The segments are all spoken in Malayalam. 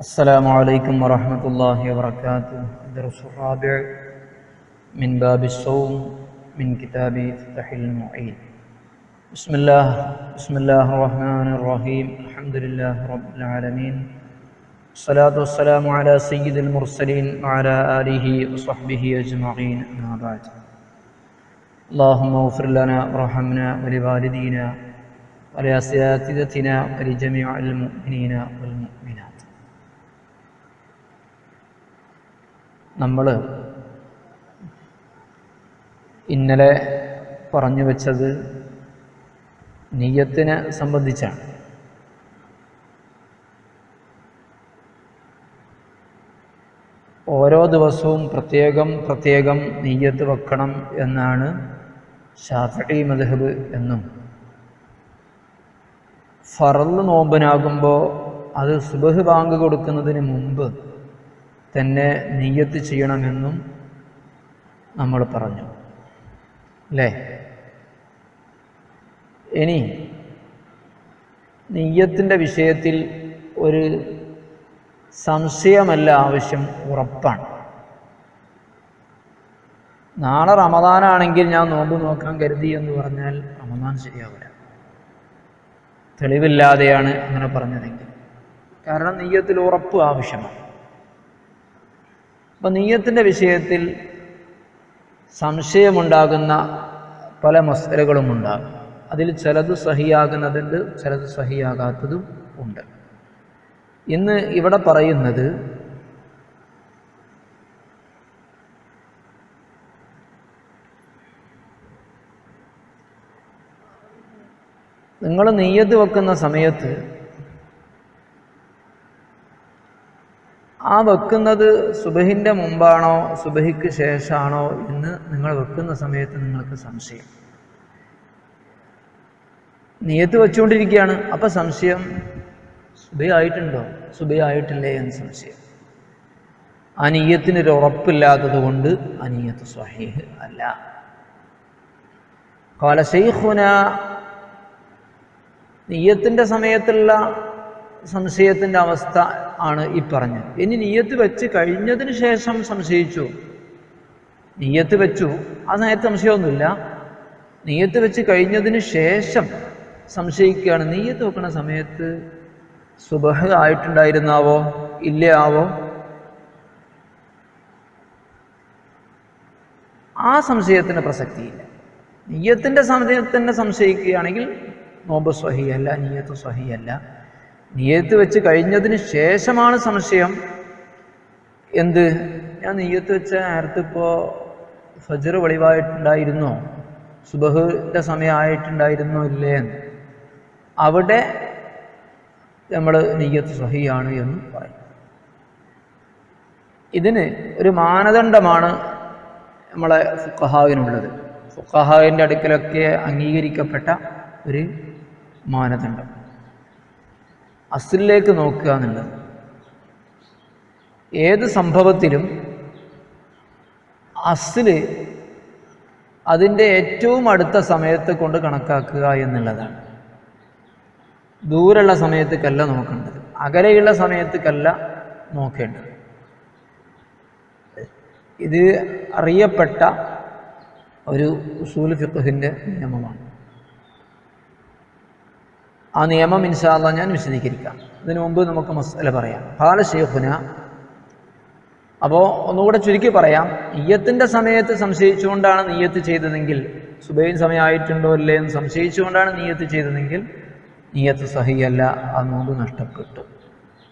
السلام عليكم ورحمة الله وبركاته. الدرس الرابع من باب الصوم من كتاب فتح المعين. بسم الله الرحمن الرحيم. الحمد لله رب العالمين، الصلاة والسلام على سيد المرسلين وعلى آله وصحبه أجمعين، أما بعد. اللهم اغفر لنا وارحمنا ولوالدينا ولأساتذتنا ولجميع المؤمنين والمؤمنات. നമ്മൾ ഇന്നലെ പറഞ്ഞു വെച്ചത് നിയ്യത്തിനെ സംബന്ധിച്ചാണ്. ഓരോ ദിവസവും പ്രത്യേകം നിയ്യത്ത് വെക്കണം എന്നാണ് ശാഫിഈ മദ്ഹബ് എന്നും, ഫർള് നോമ്പിനാകുമ്പോൾ അത് സുബ്ഹ് ബാങ്ക് കൊടുക്കുന്നതിന് മുമ്പ് തന്നെ നിയ്യത്ത് ചെയ്യണമെന്നും നമ്മൾ പറഞ്ഞു അല്ലേ? ഇനി നിയ്യത്തിൻ്റെ വിഷയത്തിൽ ഒരു സംശയമല്ല ആവശ്യം, ഉറപ്പാണ്. നാളെ റമദാനാണെങ്കിൽ ഞാൻ നോമ്പ് നോക്കാൻ കരുതി എന്ന് പറഞ്ഞാൽ റമദാൻ ശരിയാവില്ല, തെളിവില്ലാതെയാണ് അങ്ങനെ പറഞ്ഞതെങ്കിൽ. കാരണം നിയ്യത്തിൽ ഉറപ്പ് ആവശ്യമാണ്. അപ്പം നിയ്യത്തിൻ്റെ വിഷയത്തിൽ സംശയമുണ്ടാകുന്ന പല മസ്അലകളും ഉണ്ടാകും. അതിൽ ചിലത് സഹിയാകുന്നതുണ്ട്, ചിലത് സഹിയാകാത്തതും ഉണ്ട്. ഇന്ന് ഇവിടെ പറയുന്നത് നിങ്ങൾ നിയ്യത്ത് വെക്കുന്ന സമയത്ത് ആ വെക്കുന്നത് സുബഹിൻ്റെ മുമ്പാണോ സുബഹിക്ക് ശേഷമാണോ എന്ന് നിങ്ങൾ വെക്കുന്ന സമയത്ത് നിങ്ങൾക്ക് സംശയം. നിയ്യത്ത് വെച്ചുകൊണ്ടിരിക്കുകയാണ്, അപ്പം സംശയം സുബഹി ആയിട്ടുണ്ടോ സുബഹി ആയിട്ടില്ലേ എന്ന് സംശയം. ആ നിയ്യത്തിനൊരു ഉറപ്പില്ലാത്തത് കൊണ്ട് ആ നിയ്യത്ത് സ്വഹീഹ് അല്ല. ഖാല ശൈഖുനാ, നിയ്യത്തിൻ്റെ സമയത്തുള്ള സംശയത്തിൻ്റെ അവസ്ഥ ആണ് ഈ പറഞ്ഞത്. ഇനി നിയ്യത്ത് വെച്ച് കഴിഞ്ഞതിന് ശേഷം സംശയിച്ചു, നിയ്യത്ത് വെച്ചു ആ നേരത്തെ സംശയമൊന്നുമില്ല, നിയ്യത്ത് വെച്ച് കഴിഞ്ഞതിന് ശേഷം സംശയിക്കുകയാണ്, നിയ്യത്ത് വെക്കുന്ന സമയത്ത് സുബഹ് ആയിട്ടുണ്ടായിരുന്നാവോ ഇല്ലേ ആവോ, ആ സംശയത്തിന് പ്രസക്തിയില്ല. നിയ്യത്തിൻ്റെ സമയത്ത് തന്നെ സംശയിക്കുകയാണെങ്കിൽ നോമ്പ് സ്വഹിയല്ല, നിയ്യത്ത് സ്വഹിയല്ല. നിയ്യത്ത് വെച്ച് കഴിഞ്ഞതിന് ശേഷമാണ് സംശയം. എന്ത്, ഞാൻ നിയ്യത്ത് വെച്ച നേരത്തെ ഇപ്പോൾ ഫജ്ർ വെളിവായിട്ടുണ്ടായിരുന്നോ, സുബഹിൻ്റെ സമയമായിട്ടുണ്ടായിരുന്നോ ഇല്ലേ എന്ന്, അവിടെ നമ്മൾ നിയ്യത്ത് സ്വഹിയാണ് എന്ന് പറയും. ഇതിന് ഒരു മാനദണ്ഡമാണ് നമ്മളെ ഫുഖഹാവിനുള്ളത്. ഫുഖഹാവിൻ്റെ അടുക്കലൊക്കെ അംഗീകരിക്കപ്പെട്ട ഒരു മാനദണ്ഡം അസ്ലിലേക്ക് നോക്കുക എന്നുള്ളത്. ഏത് സംഭവത്തിലും അസ്ല് അതിൻ്റെ ഏറ്റവും അടുത്ത സമയത്തെ കൊണ്ട് കണക്കാക്കുക എന്നുള്ളതാണ്. ദൂരമുള്ള സമയത്തേക്കല്ല നോക്കേണ്ടത്, അകലെയുള്ള സമയത്തേക്കല്ല നോക്കേണ്ടത്. ഇത് അറിയപ്പെട്ട ഒരു ഉസൂൽ ഫിഖ്ഹിൻ്റെ നിയമമാണ്. ആ നിയമം ഇൻഷാ അല്ലാഹ് ഞാൻ വിശദീകരിക്കാം. ഇതിനു മുമ്പ് നമുക്ക് മസ്അല പറയാം. ഖാല ശൈഖുന, അപ്പോൾ ഒന്നുകൂടെ ചുരുക്കി പറയാം. നിയ്യത്തിൻ്റെ സമയത്ത് സംശയിച്ചുകൊണ്ടാണ് നിയ്യത്ത് ചെയ്തതെങ്കിൽ, സുബൈൻ സമയമായിട്ടുണ്ടോ ഇല്ലേ എന്ന് സംശയിച്ചുകൊണ്ടാണ് നിയ്യത്ത് ചെയ്തതെങ്കിൽ നിയ്യത്ത് സഹിയല്ല, ആ നോമ്പ് നഷ്ടപ്പെട്ടു,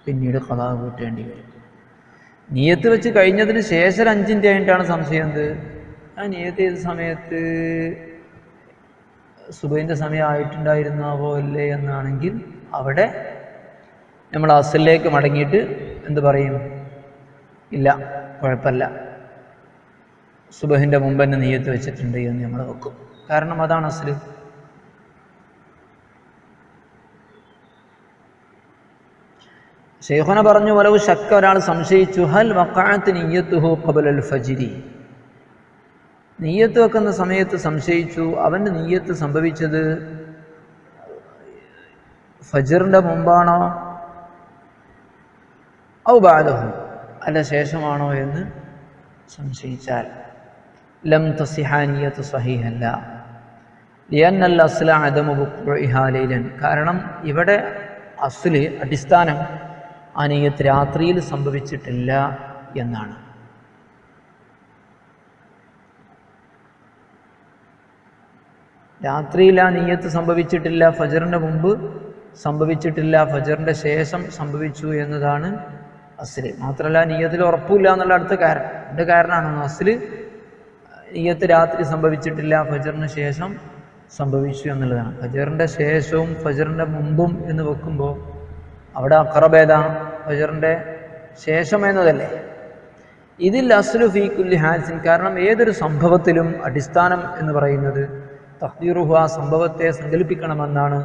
പിന്നീട് ഖളാ വീട്ടേണ്ടി വരും. നിയ്യത്ത് വെച്ച് കഴിഞ്ഞതിന് ശേഷം 5 മിനിറ്റ് കഴിഞ്ഞിട്ടാണ് സംശയം. ആ നിയ്യത്ത് ചെയ്ത സമയത്ത് സുബഹിൻ്റെ സമയമായിട്ടുണ്ടായിരുന്നാവോ ഇല്ലേ എന്നാണെങ്കിൽ അവിടെ നമ്മൾ അസ്ലിലേക്ക് മടങ്ങിയിട്ട് എന്ത് പറയും? ഇല്ല, കുഴപ്പമില്ല, സുബഹിൻ്റെ മുമ്പ് തന്നെ നിയ്യത്ത് വെച്ചിട്ടുണ്ട് എന്ന് നമ്മൾ വെക്കും. കാരണം അതാണ് അസ്ല്. ശൈഖുന പറഞ്ഞു, വലവ് ശക്ക, ഒരാൾ സംശയിച്ചു, ഹൽ വഖഅത്ത് നിയ്യത്തുഹു ഖബ്ലൽ ഫജ്രി, നിയ്യത്ത് വെക്കുന്ന സമയത്ത് സംശയിച്ചു, അവൻ്റെ നിയ്യത്ത് സംഭവിച്ചത് ഫജ്റിൻ്റെ മുമ്പാണോ ഔ ബഅദഹു അല്ല ശേഷമാണോ എന്ന് സംശയിച്ചാൽ ലം തസിഹ നിയ്യത്ത് സഹീഹല്ല ലിഅന്നൽ അസ്ല അദമു വുഖൂഇഹാ ലൈലൻ കാരണം ഇവിടെ അസ്ല് അടിസ്ഥാനം ആ നിയ്യത്ത് രാത്രിയിൽ സംഭവിച്ചിട്ടില്ല എന്നാണ്. രാത്രിയിൽ ആ നിയ്യത്ത് സംഭവിച്ചിട്ടില്ല, ഫജറിൻ്റെ മുമ്പ് സംഭവിച്ചിട്ടില്ല, ഫജറിൻ്റെ ശേഷം സംഭവിച്ചു എന്നതാണ് അസ്ല്. മാത്രമല്ല നിയ്യത്തിൽ ഉറപ്പില്ല എന്നുള്ള അടുത്ത കാരണം. എൻ്റെ കാരണമാണ് അസ്ല് നിയ്യത്ത് രാത്രി സംഭവിച്ചിട്ടില്ല, ഫജറിന് ശേഷം സംഭവിച്ചു എന്നുള്ളതാണ്. ഫജറിൻ്റെ ശേഷവും ഫജറിൻ്റെ മുമ്പും എന്ന് വെക്കുമ്പോൾ അവിടെ അഖറബേദ ഫജറിൻ്റെ ശേഷം എന്നതല്ലേ. ഇതിൽ അസ്ലു ഫീ കുല്ലി ഹാസിൻ കാരണം ഏതൊരു സംഭവത്തിലും അടിസ്ഥാനം എന്ന് പറയുന്നത് തഖ്ദീറുഹു ആ സംഭവത്തെ സങ്കല്പിക്കണമെന്നാണ്.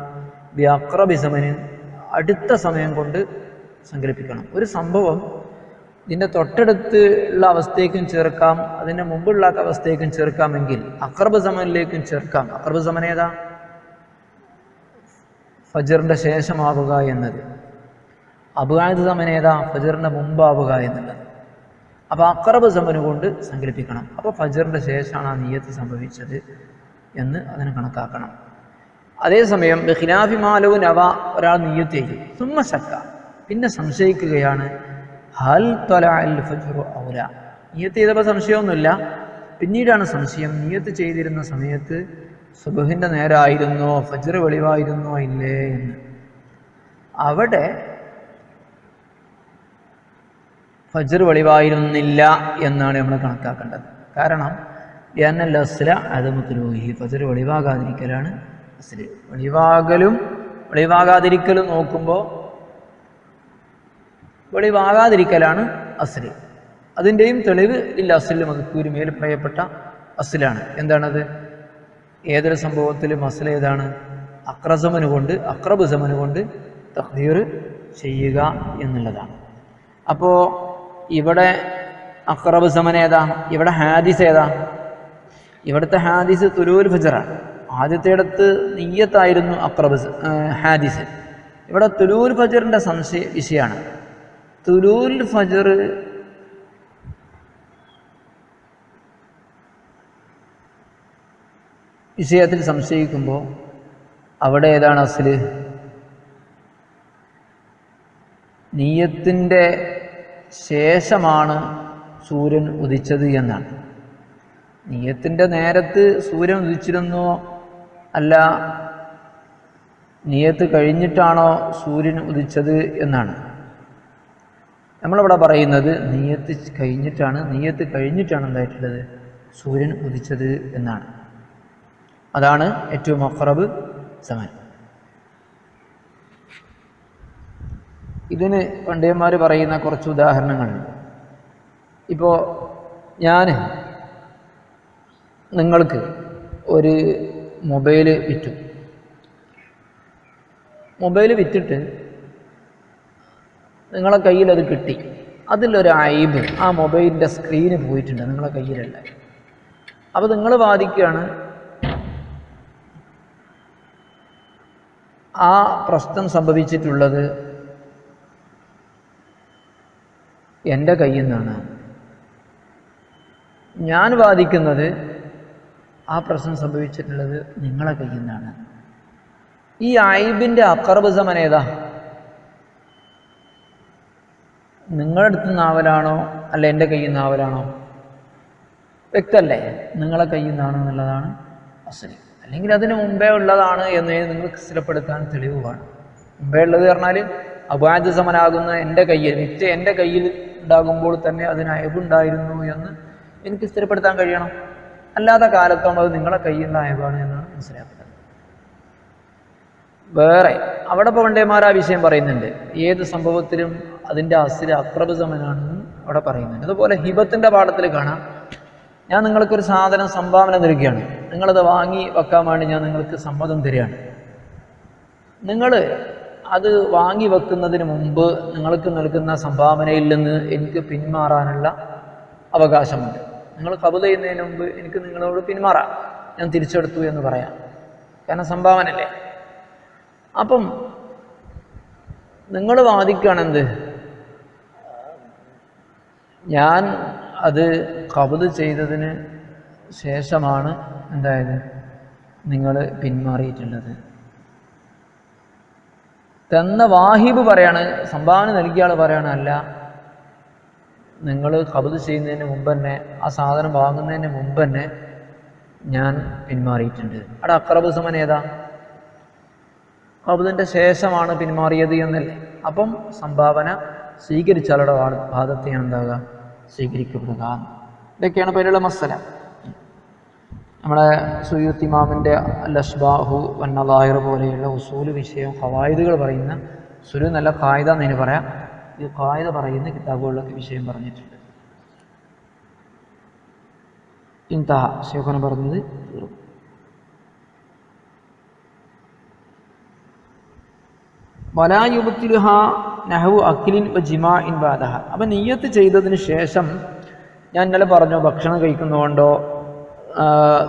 ബി അഖ്റബി സമനിൻ അടുത്ത സമയം കൊണ്ട് സങ്കല്പിക്കണം. ഒരു സംഭവം ഇതിൻ്റെ തൊട്ടടുത്ത് ഉള്ള അവസ്ഥയ്ക്കും ചേർക്കാം, അതിൻ്റെ മുമ്പുള്ള അവസ്ഥയ്ക്കും ചേർക്കാമെങ്കിൽ അഖ്റബ് സമനിലേക്കും ചേർക്കാം. അഖ്റബ് സമൻ ഏതാ? ഫജറിൻ്റെ ശേഷമാവുക എന്നത്. അബ്ആദ് സമൻ ഏതാ? ഫജറിൻ്റെ മുമ്പാവുക എന്നുള്ളത്. അപ്പോൾ അഖ്റബ് സമന് കൊണ്ട് സങ്കല്പിക്കണം. അപ്പോൾ ഫജറിൻ്റെ ശേഷമാണ് ആ നിയ്യത്ത് സംഭവിച്ചത് എന്ന് അതിന് കണക്കാക്കണം. അതേസമയം ബിഖിലാഫി മാലു നവ ഒരാൾ നിയ്യത്ത് ചെയ്തു സുമ്മ ശക്ക പിന്നെ സംശയിക്കുകയാണ് ഹൽ ത്വലഅൽ ഫജ്റു ഔല നിയ്യത്ത് ചെയ്തപ്പോൾ സംശയമൊന്നുമില്ല, പിന്നീടാണ് സംശയം നിയ്യത്ത് ചെയ്തിരുന്ന സമയത്ത് സുബ്ഹിൻ്റെ നേരമായിരുന്നോ ഫജ്ർ വെളിവായിരുന്നോ ഇല്ലേ എന്ന്. അവിടെ ഫജ്ർ വെളിവായിരുന്നില്ല എന്നാണ് നമ്മൾ കണക്കാക്കേണ്ടത്. കാരണം ലിഅന്നൽ അസ്ല അദമു തുലൂഹി ഫജ്ർ വെളിവാകാതിരിക്കലാണ് അസ്ല്. വെളിവാകാതിരിക്കലും നോക്കുമ്പോൾ വെളിവാകാതിരിക്കലാണ് അസ്ല്. അതിൻ്റെയും തെളിവ് ഇല്ല അസ്ലിൽ മദ്കൂരി മേൽ പറയപ്പെട്ട അസ്ലാണ്. എന്താണത്? ഏതൊരു സംഭവത്തിലും അസ്ൽ ഏതാണ്? അഖ്റബ് സമന് കൊണ്ട് തഖ്ദീർ ചെയ്യുക എന്നുള്ളതാണ്. അപ്പോൾ ഇവിടെ അഖ്റബ് സമൻ ഏതാ? ഇവിടെ ഹാദിസ് ഏതാ? ഇവിടുത്തെ ഹാദിസ് തുലൂൽ ഫജറാണ്. ആദ്യത്തേടത്ത് നിയ്യത്തായിരുന്നു അഖ്റബ് ഹാദിസ്. ഇവിടെ തുലൂൽ ഫജറിൻ്റെ വിഷയമാണ്. തുലൂൽ ഫജർ വിഷയത്തിൽ സംശയിക്കുമ്പോൾ അവിടെ ഏതാണ് അസ്ല്? നിയ്യത്തിൻ്റെ ശേഷമാണ് സൂര്യൻ ഉദിച്ചത് എന്നാണ്. നിയ്യത്തിൻ്റെ നേരത്ത് സൂര്യൻ ഉദിച്ചിരുന്നോ അല്ല നിയ്യത്ത് കഴിഞ്ഞിട്ടാണോ സൂര്യൻ ഉദിച്ചത് എന്നാണ്. നമ്മളിവിടെ പറയുന്നത് നിയ്യത്ത് കഴിഞ്ഞിട്ടാണ് എന്തായിട്ടുള്ളത് സൂര്യൻ ഉദിച്ചത് എന്നാണ്. അതാണ് ഏറ്റവും അഖ്റബ് സമൻ. ഇതിന് പണ്ഡിതന്മാർ പറയുന്ന കുറച്ച് ഉദാഹരണങ്ങളുണ്ട്. ഇപ്പോൾ ഞാൻ നിങ്ങൾക്ക് ഒരു മൊബൈൽ വിറ്റിട്ട് നിങ്ങളെ കയ്യിൽ അത് കിട്ടി. അതിലൊരു ഐബ് ആ മൊബൈലിൻ്റെ സ്ക്രീന് പോയിട്ടുണ്ട്, നിങ്ങളെ കയ്യിലല്ല. അപ്പോൾ നിങ്ങൾ വാദിക്കുകയാണ് ആ പ്രശ്നം സംഭവിച്ചിട്ടുള്ളത് എൻ്റെ കയ്യിൽ നിന്നാണ്. ഞാൻ വാദിക്കുന്നത് ആ പ്രശ്നം സംഭവിച്ചിട്ടുള്ളത് നിങ്ങളെ കയ്യിൽ നിന്നാണ്. ഈ ഐബിൻ്റെ അഖ്റബ് സമൻ ഏതാ? നിങ്ങളുടെ അടുത്ത് നിന്നാവലാണോ അല്ല എൻ്റെ കയ്യിൽ നിന്നാവലാണോ? വ്യക്തമല്ലേ? നിങ്ങളെ കയ്യിൽ നിന്നാണ് എന്നുള്ളതാണ് അസ്ലി. അല്ലെങ്കിൽ അതിന് മുമ്പേ ഉള്ളതാണ് എന്ന് നിങ്ങൾക്ക് സ്ഥിരപ്പെടുത്താൻ തെളിവ് വേണം. മുമ്പേ ഉള്ളത് പറഞ്ഞാൽ അബാദ് സമനാകുന്ന എൻ്റെ കയ്യിൽ ഉണ്ടാകുമ്പോൾ തന്നെ അതിന് അയബുണ്ടായിരുന്നു എന്ന് എനിക്ക് സ്ഥിരപ്പെടുത്താൻ കഴിയണം. അല്ലാത്ത കാലത്തോളം അത് നിങ്ങളെ കയ്യിൽ നിന്ന് അയബാണ് എന്നാണ് മനസ്സിലാക്കുന്നത്. വേറെ അവിടെ പണ്ഡിതന്മാർ ആ വിഷയം പറയുന്നുണ്ട്. ഏത് സംഭവത്തിലും അതിൻ്റെ അസ്ല് അഖ്റബ് സമനാണെന്ന് അവിടെ പറയുന്നുണ്ട്. അതുപോലെ ഹിബത്തിൻ്റെ പാഠത്തിൽ കാണാം, ഞാൻ നിങ്ങൾക്കൊരു സാധനം സംഭാവന നൽകുകയാണ്, നിങ്ങളത് വാങ്ങി വെക്കാൻ വേണ്ടി ഞാൻ നിങ്ങൾക്ക് സമ്മതം തരികയാണ്. നിങ്ങൾ അത് വാങ്ങി വെക്കുന്നതിന് മുമ്പ് നിങ്ങൾക്ക് നൽകുന്ന സംഭാവനയിൽ നിന്ന് എനിക്ക് പിന്മാറാനുള്ള അവകാശമുണ്ട്. നിങ്ങൾ ഖബൂൽ ചെയ്യുന്നതിന് മുമ്പ് എനിക്ക് നിങ്ങളോട് പിന്മാറാം, ഞാൻ തിരിച്ചെടുത്തു എന്ന് പറയാം. കാരണം സംഭാവനല്ലേ. അപ്പം നിങ്ങൾ വാദിക്കുകയാണെന്ത്? ഞാൻ അത് ഖബ്ദ് ചെയ്തതിന് ശേഷമാണ് എന്തായത് നിങ്ങൾ പിന്മാറിയിട്ടുള്ളത്. തന്ന വാഹിബ് പറയാണ്, സംഭാവന നൽകിയ ആൾ പറയാണ്, അല്ല നിങ്ങൾ ഖബ്ദ് ചെയ്യുന്നതിന് മുമ്പ് തന്നെ, ആ സാധനം വാങ്ങുന്നതിന് മുമ്പ് തന്നെ ഞാൻ പിന്മാറിയിട്ടുണ്ട്. അവിടെ അഖ്റബ് സമൻ ഏതാ? ഖബ്ദിൻ്റെ ശേഷമാണ് പിന്മാറിയത് എന്നല്ലേ. അപ്പം സംഭാവന സ്വീകരിച്ച ആളുടെ ഭാഗത്തെയാണ് എന്താകുക, സ്വീകരിക്കപ്പെടുക. ഇതൊക്കെയാണ് പേരുള്ള മസല. നമ്മുടെ സുയൂത്ത് ഇമാമിൻ്റെ അൽ-അശ്ബാഹു വന്നദാഹിർ പോലെയുള്ള ഉസൂല് വിഷയം ഖവായിദുകൾ പറയുന്ന സുരു നല്ല ഖായിദ എന്നതിന് പറയാം. ഈ ഖായിദ പറയുന്ന കിതാബുകളിലൊക്കെ വിഷയം പറഞ്ഞിട്ടുണ്ട്. ഇൻതഹ ശേഖന പറഞ്ഞത് തീർന്നു. വലാ യുബ്തിലുഹ നഹ്വു അക്ലിൻ വ ജിമാഇൻ ബഅദഹ. അപ്പം നിയ്യത്ത് ചെയ്തതിന് ശേഷം, ഞാൻ ഇന്നലെ പറഞ്ഞു, ഭക്ഷണം കഴിക്കുന്നതുകൊണ്ടോ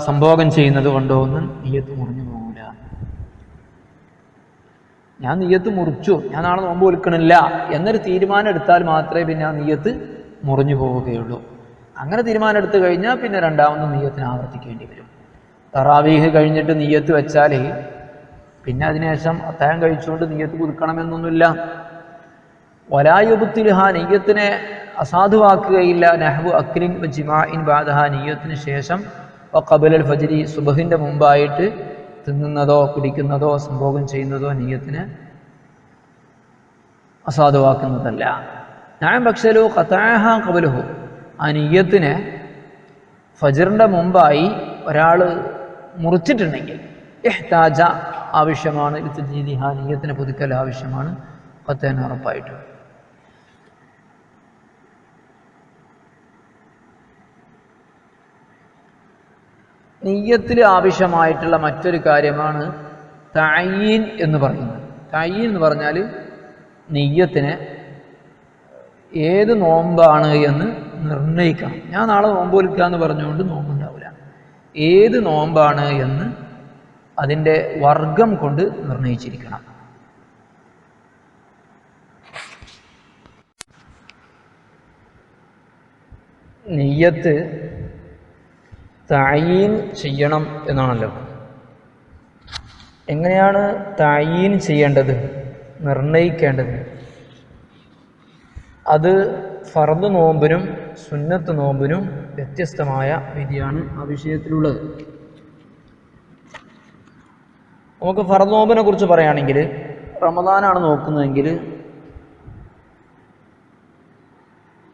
സംഭോഗം ചെയ്യുന്നത് കൊണ്ടോ ഒന്നും നിയ്യത്ത് മുറിഞ്ഞു പോകില്ല. ഞാൻ നിയ്യത്ത് മുറിച്ചു, ഞാൻ നാളെ നോമ്പ് വിൽക്കണില്ല എന്നൊരു തീരുമാനം എടുത്താൽ മാത്രമേ പിന്നെ ആ നിയ്യത്ത് മുറിഞ്ഞു പോവുകയുള്ളൂ. അങ്ങനെ തീരുമാനം എടുത്തു കഴിഞ്ഞാൽ പിന്നെ രണ്ടാമത് നിയ്യത്തിന് ആവർത്തിക്കേണ്ടി വരും. തറാവീഹ് കഴിഞ്ഞിട്ട് നിയ്യത്ത് വെച്ചാൽ പിന്നെ അതിനുശേഷം അത്താഴം കഴിച്ചുകൊണ്ട് നിയ്യത്ത് പുതുക്കണമെന്നൊന്നുമില്ല. വലാ യുബ്തിലുഹ നിയ്യത്തിനെ അസാധുവാക്കുകയില്ല. നഹ്വു അക്ലിൻ വ ജിമാഇൻ ബഅദഹ നിയ്യത്തിന് ശേഷം വ ഖബലൽ ഫജ്രി സുബ്ഹിന്റെ മുമ്പായിട്ട് തിന്നുന്നതോ കുടിക്കുന്നതോ സംഭോഗം ചെയ്യുന്നതോ നിയ്യത്തിന് അസാധുവാക്കുന്നതല്ല. ഞാൻ പക്ഷേ ഖതഅഹ ഖബലഹു, ആ നിയ്യത്തിനെ ഫജ്റിന്റെ മുമ്പായി ഒരാൾ മുറിച്ചിട്ടുണ്ടെങ്കിൽ ഇഹ്താജ ആവശ്യമാണ്, ഇത്ജീദിഹ നിയ്യത്തിനെ പുതുക്കൽ ആവശ്യമാണ്, ഖതഅൻ ഉറപ്പായിട്ടും. നിയ്യത്തിൽ ആവശ്യമായിട്ടുള്ള മറ്റൊരു കാര്യമാണ് തഅയീൻ എന്ന് പറയുന്നത്. തഅയീൻ എന്ന് പറഞ്ഞാൽ നിയ്യത്തിന് ഏത് നോമ്പാണ് എന്ന് നിർണ്ണയിക്കണം. ഞാൻ നാളെ നോമ്പ് വിൽക്കുക എന്ന് പറഞ്ഞുകൊണ്ട് നോമ്പുണ്ടാവില്ല. ഏത് നോമ്പാണ് എന്ന് അതിൻ്റെ വർഗം കൊണ്ട് നിർണ്ണയിച്ചിരിക്കണം. നിയ്യത്ത് തഅയീൻ ചെയ്യണം എന്നാണല്ലോ. എങ്ങനെയാണ് തഅയീൻ ചെയ്യേണ്ടത്, നിർണ്ണയിക്കേണ്ടത്? അത് ഫർദ് നോമ്പിനും സുന്നത്ത് നോമ്പിനും വ്യത്യസ്തമായ വിധിയാണ് ആ വിഷയത്തിലുള്ളത്. നമുക്ക് ഫർദ് നോമ്പിനെ കുറിച്ച് പറയുകയാണെങ്കിൽ, റമദാനാണ് നോക്കുന്നതെങ്കിൽ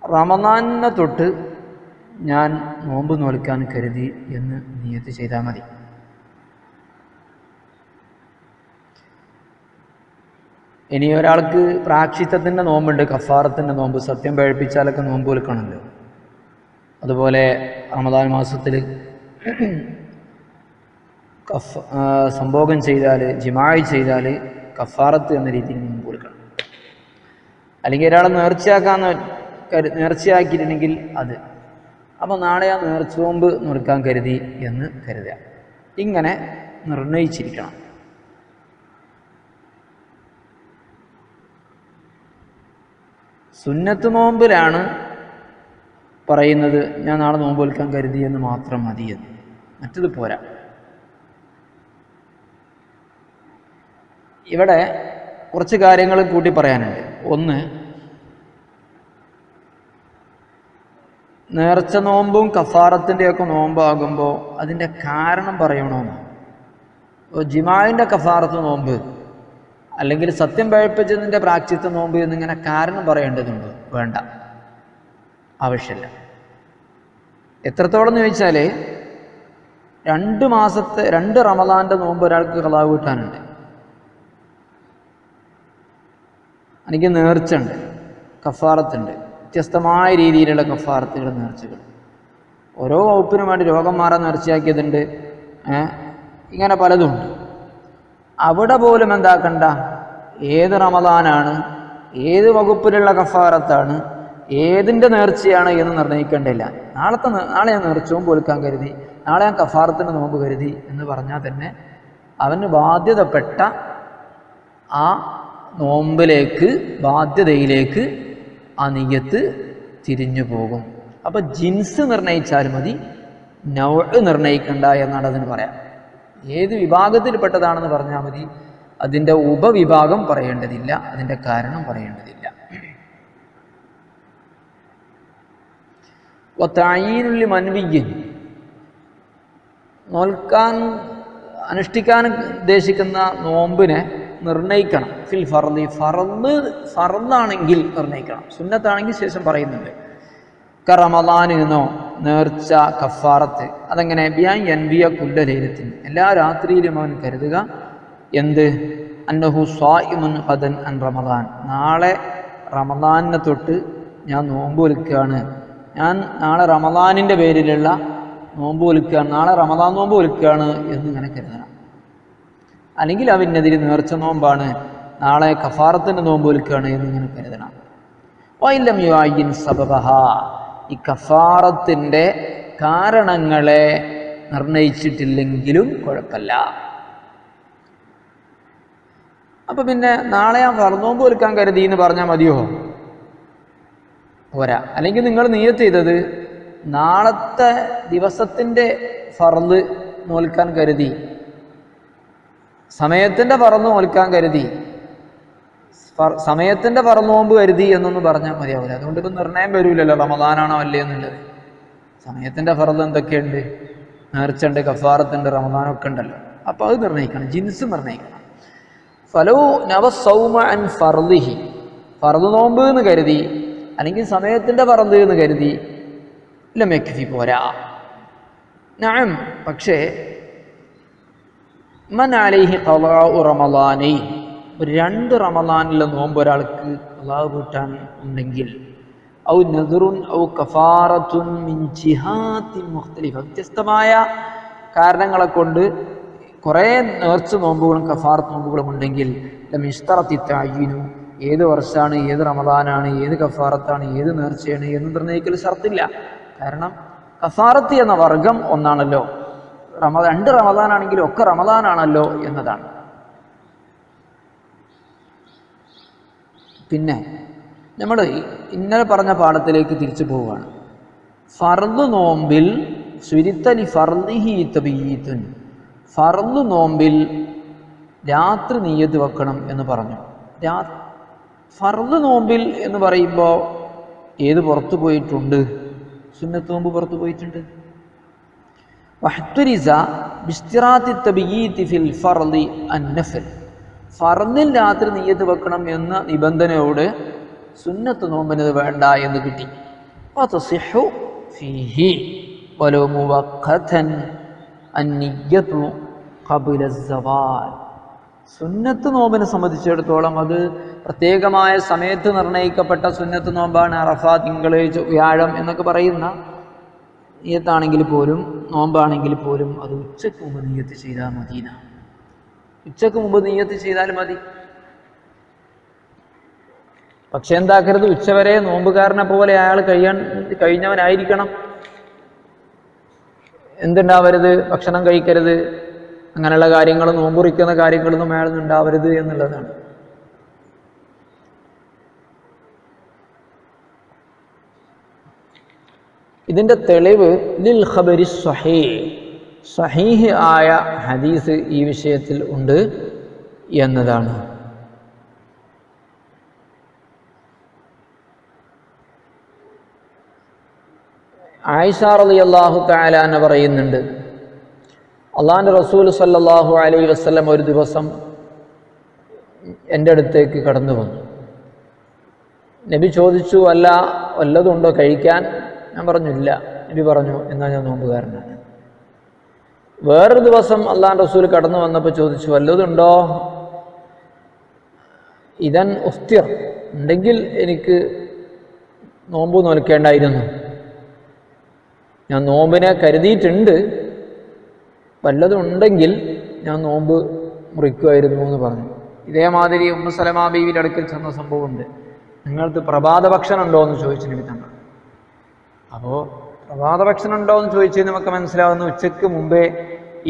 റമദാനിനെ തൊട്ട് ഞാൻ നോമ്പ് നോൽക്കാൻ കരുതി എന്ന് നിയ്യത്ത് ചെയ്താൽ മതി. ഇനി ഒരാൾക്ക് പ്രായശ്ചിത്തത്തിൻ്റെ നോമ്പുണ്ട്, കഫാറത്തിൻ്റെ നോമ്പ്, സത്യം പഴിപ്പിച്ചാലൊക്കെ നോമ്പ് വിൽക്കണമല്ലോ. അതുപോലെ റമദാൻ മാസത്തിൽ സംഭോഗം ചെയ്താൽ, ജിമാഅ് ചെയ്താൽ കഫാറത്ത് എന്ന രീതിയിൽ നോമ്പ് വിൽക്കണം. അല്ലെങ്കിൽ ഒരാളെ നേർച്ചയാക്കിയിട്ടുണ്ടെങ്കിൽ അത്, അപ്പോൾ നാളെ ആ നേർച്ച നോമ്പ് നോൽക്കാൻ കരുതി എന്ന് കരുതുക. ഇങ്ങനെ നിർണയിച്ചിരിക്കണം. സുന്നത്ത് നോമ്പിലാണ് പറയുന്നത് ഞാൻ നാളെ നോമ്പ് വിൽക്കാൻ കരുതി എന്ന് മാത്രം മതിയെന്ന്, മറ്റത് പോരാ. ഇവിടെ കുറച്ച് കാര്യങ്ങൾ കൂട്ടി പറയാനുണ്ട്. ഒന്ന്, നേർച്ച നോമ്പും കഫാറത്തിൻ്റെയൊക്കെ നോമ്പാകുമ്പോൾ അതിൻ്റെ കാരണം പറയണമെന്ന്. ജിമാഇൻ്റെ കഫാറത്ത് നോമ്പ് അല്ലെങ്കിൽ സത്യം പഴിപ്പിച്ചതിൻ്റെ പ്രായശ്ചിത്ത നോമ്പ് എന്നിങ്ങനെ കാരണം പറയേണ്ടതുണ്ട്? വേണ്ട, ആവശ്യമില്ല. എത്രത്തോളം എന്ന് ചോദിച്ചാൽ 2 മാസത്തെ 2 റമദാൻ്റെ നോമ്പ് ഒരാൾക്ക് ഖളാ വീട്ടാനുണ്ട്. എനിക്ക് നേർച്ചുണ്ട്, കഫാറത്തുണ്ട്, വ്യത്യസ്തമായ രീതിയിലുള്ള കഫാറത്തുകൾ, നേർച്ചകൾ. ഓരോ വകുപ്പിനും വേണ്ടി രോഗം മാറാൻ നേർച്ചയാക്കിയതുണ്ട്, ഇങ്ങനെ പലതുണ്ട്. അവിടെ പോലും എന്താക്കണ്ട, ഏത് റമദാനാണ്, ഏത് വകുപ്പിലുള്ള കഫാറത്താണ്, ഏതിൻ്റെ നേർച്ചയാണ് എന്ന് നിർണ്ണയിക്കേണ്ടില്ല. നാളെ ഞാൻ നേർച്ചവും പോൽക്കാൻ കരുതി, നാളെ ഞാൻ കഫാറത്തിൻ്റെ നോമ്പ് കരുതി എന്ന് പറഞ്ഞാൽ തന്നെ അവന് ബാധ്യതപ്പെട്ട ആ നോമ്പിലേക്ക്, ബാധ്യതയിലേക്ക് ആ നിയ്യത്ത് തിരിഞ്ഞു പോകും. അപ്പം ജിൻസ് നിർണയിച്ചാൽ മതി, നൗഅ് നിർണയിക്കണ്ട എന്നാണ് അതിന് പറയാം. ഏത് വിഭാഗത്തിൽപ്പെട്ടതാണെന്ന് പറഞ്ഞാൽ മതി, അതിൻ്റെ ഉപവിഭാഗം പറയേണ്ടതില്ല, അതിൻ്റെ കാരണം പറയേണ്ടതില്ല. വതഈനുൽ മൻവിയ്യിൻ, നോൽക്കാൻ അനുഷ്ഠിക്കാൻ ഉദ്ദേശിക്കുന്ന നോമ്പിനെ നിർണയിക്കണം. ഫിൽ ഫർദി, ഫർദാണെങ്കിൽ നിർണയിക്കണം, സുന്നത്താണെങ്കിൽ ശേഷം പറയുന്നുണ്ട്. റമളാനിനോ നേർച്ച കഫാറത്ത്, അതെങ്ങനെ ബിയാൻ യൻവിയ കുല്ല ലൈലത്തിൻ, എല്ലാ രാത്രിയിലും അവൻ കരുതുക എന്ത്, അന്നഹു സ്വായിമുൻ ഖദൻ അൻ റമളാൻ, നാളെ റമളാനിനെ തൊട്ട് ഞാൻ നോമ്പ് ഒലിക്കുകയാണ്, ഞാൻ നാളെ റമളാനിൻ്റെ പേരിലുള്ള നോമ്പ് ഒലിക്കുകയാണ്, നാളെ റമളാൻ നോമ്പ് ഒലിക്കുകയാണ് എന്നിങ്ങനെ കരുതണം. അല്ലെങ്കിൽ അവനെതിരെ നേർച്ച നോമ്പാണ്, നാളെ കഫാറത്തിൻ്റെ നോമ്പ് ഒലിക്കുകയാണ് എന്നിങ്ങനെ കരുതണം. വഇല്ലം യുഅയ്യിൻ സബബഹ, ഈ കഫാറത്തിൻ്റെ കാരണങ്ങളെ നിർണയിച്ചിട്ടില്ലെങ്കിലും കുഴപ്പമില്ല. അപ്പം പിന്നെ നാളെ ഞാൻ ഫർദ് ഒലിക്കാൻ കരുതി എന്ന് പറഞ്ഞാൽ മതിയോ? പോരാ. അല്ലെങ്കിൽ നിങ്ങൾ നിയ്യത്ത് ചെയ്തത് നാളത്തെ ദിവസത്തിൻ്റെ ഫർദ് നോൽക്കാൻ കരുതി, സമയത്തിൻ്റെ ഫർദ് നോൽക്കാൻ കരുതി, സമയത്തിൻ്റെ ഫർദ് നോമ്പ് കരുതി എന്നൊന്നും പറഞ്ഞാൽ മതിയാവില്ല. അതുകൊണ്ട് ഇപ്പം നിർണയം വരില്ലല്ലോ റമദാനാണോ അല്ലേ എന്നുള്ളത്. സമയത്തിൻ്റെ ഫർദ് എന്തൊക്കെയുണ്ട്, നേർച്ചുണ്ട്, കഫാറത്തുണ്ട്, റമദാനൊക്കെ ഉണ്ടല്ലോ. അപ്പോൾ അത് നിർണ്ണയിക്കണം, ജിൻസ് നിർണ്ണയിക്കണം. ഫലോ നവ സൗമ അൻ ഫർദിഹി, ഫർദ് നോമ്പ് എന്ന് കരുതി അല്ലെങ്കിൽ സമയത്തിൻ്റെ ഫർദ് എന്ന് കരുതി ലം യക്ഫി, പോരാ. നഅം, പക്ഷേ മൻ അലൈഹി ഖളാഉ റമളാനൈൻ, ഒരു 2 റമളാനിലെ നോമ്പ് ഒരാൾക്ക് ഖളാ വീട്ടാൻ ഉണ്ടെങ്കിൽ, ഔ നദറുൻ ഔ കഫാറത്തുൻ മിൻ ജിഹാത്തിൻ മുഖ്തലിഫ, വ്യത്യസ്തമായ കാരണങ്ങളെ കൊണ്ട് കുറേ നേർച്ച നോമ്പുകളും കഫാറത്ത് നോമ്പുകളും ഉണ്ടെങ്കിൽ ലം യശ്തറത്തി തഅയ്യിനു, ഏത് വർഷമാണ്, ഏത് റമളാനാണ്, ഏത് കഫാറത്താണ്, ഏത് നേർച്ചയാണ് എന്ന് നിർണ്ണയിക്കൽ ഷർത്തില്ല. കാരണം കഫാറത്ത് എന്ന വർഗം ഒന്നാണല്ലോ, 2 റമളാനാണെങ്കിലും ഒക്കെ റമളാനാണല്ലോ എന്നതാണ്. പിന്നെ നമ്മൾ ഇന്നലെ പറഞ്ഞ പാഠത്തിലേക്ക് തിരിച്ചു പോവുകയാണ്. ഫർദ് നോമ്പിൽ സുരിത്തലി ഫർദിഹി തബീത്തുൻ, ഫർദ് നോമ്പിൽ രാത്രി നിയ്യത്ത് വെക്കണം എന്ന് പറഞ്ഞു. ഫർദ് നോമ്പിൽ എന്ന് പറയുമ്പോൾ ഏത് പുറത്തു പോയിട്ടുണ്ട്? സുന്നത്ത് നോമ്പ് പുറത്തു പോയിട്ടുണ്ട്. വഹ്തുരിസ ബിസ്തിറാത്തി തബീത്ത് ഫിൽ ഫർദി അൻ-നഫൽ, ഫർദിൽ രാത്രി നിയ്യത്ത് വെക്കണം എന്ന നിബന്ധനയോട് സുന്നത്ത് നോമ്പിനത് വേണ്ട എന്ന് കിട്ടി. ഫതസിഹു ഫീഹി വലൗ മുവഖ്ഖതൻ അൻ-നിയ്യതു ഖബ്ല അസ്-സവാൽ, സുന്നത്ത് നോമ്പിനെ സംബന്ധിച്ചിടത്തോളം അത് പ്രത്യേകമായ സമയത്ത് നിർണയിക്കപ്പെട്ട സുന്നത്ത് നോമ്പാണ്. അറഫ, തിങ്കൾ, വ്യാഴം എന്നൊക്കെ പറയുന്ന നിയ്യത്താണെങ്കിൽ പോലും, നോമ്പാണെങ്കിൽ പോലും അത് ഉച്ചയ്ക്ക് മുമ്പ് നിയ്യത്ത് ചെയ്താൽ മതി. ഉച്ചയ്ക്ക് മുമ്പ് നിയ്യത്ത് ചെയ്താൽ മതി. പക്ഷെ എന്താക്കരുത്, ഉച്ചവരെ നോമ്പുകാരനെ പോലെ അയാൾ കഴിഞ്ഞവനായിരിക്കണം. എന്തുണ്ടാവരുത്, ഭക്ഷണം കഴിക്കരുത്, അങ്ങനെയുള്ള കാര്യങ്ങൾ, നോമ്പുറിക്കുന്ന കാര്യങ്ങളൊന്നും അയാൾ ഉണ്ടാവരുത് എന്നുള്ളതാണ്. ഇതിൻ്റെ തെളിവ് ലിൽ ഖബരി സ്വഹീഹ്, സ്വഹീഹ് ആയ ഹദീസ് ഈ വിഷയത്തിൽ ഉണ്ട് എന്നതാണ്. ആയിഷ റളിയല്ലാഹു തആല അൻഹ പറയുന്നുണ്ട്, അള്ളാഹുവിൻ്റെ റസൂൽ സല്ലല്ലാഹു അലൈഹി വസല്ലം ഒരു ദിവസം എൻ്റെ അടുത്തേക്ക് കടന്നു വന്നു. നബി ചോദിച്ചു, അല്ല വല്ലതുണ്ടോ കഴിക്കാൻ? ഞാൻ പറഞ്ഞു ഇല്ല. നബി പറഞ്ഞു, എന്നാൽ ഞാൻ നോമ്പുകാരനാണ്. വേറൊരു ദിവസം അള്ളാഹുവിൻ്റെ റസൂൽ കടന്നു വന്നപ്പോൾ ചോദിച്ചു, വല്ലതുണ്ടോ? ഇദൻ ഉഫ്തിർ, ഉണ്ടെങ്കിൽ എനിക്ക് നോമ്പ് നോൽക്കേണ്ടായിരുന്നു, ഞാൻ നോമ്പിനെ കരുതിയിട്ടുണ്ട്, വല്ലതും ഉണ്ടെങ്കിൽ ഞാൻ നോമ്പ് മുറിക്കുമായിരുന്നു എന്ന് പറഞ്ഞു. ഇതേമാതിരി ഉമ്മു സലമ ബീവിയുടെ അടുക്കൽ ചെന്ന സംഭവമുണ്ട്. നിങ്ങൾക്ക് പ്രഭാത ഭക്ഷണം ഉണ്ടോ എന്ന് ചോദിച്ചു നബി തങ്ങൾ. അപ്പോൾ പ്രഭാത ഭക്ഷണം ഉണ്ടോ എന്ന് ചോദിച്ചത് നമുക്ക് മനസ്സിലാവുന്ന ഉച്ചയ്ക്ക് മുമ്പേ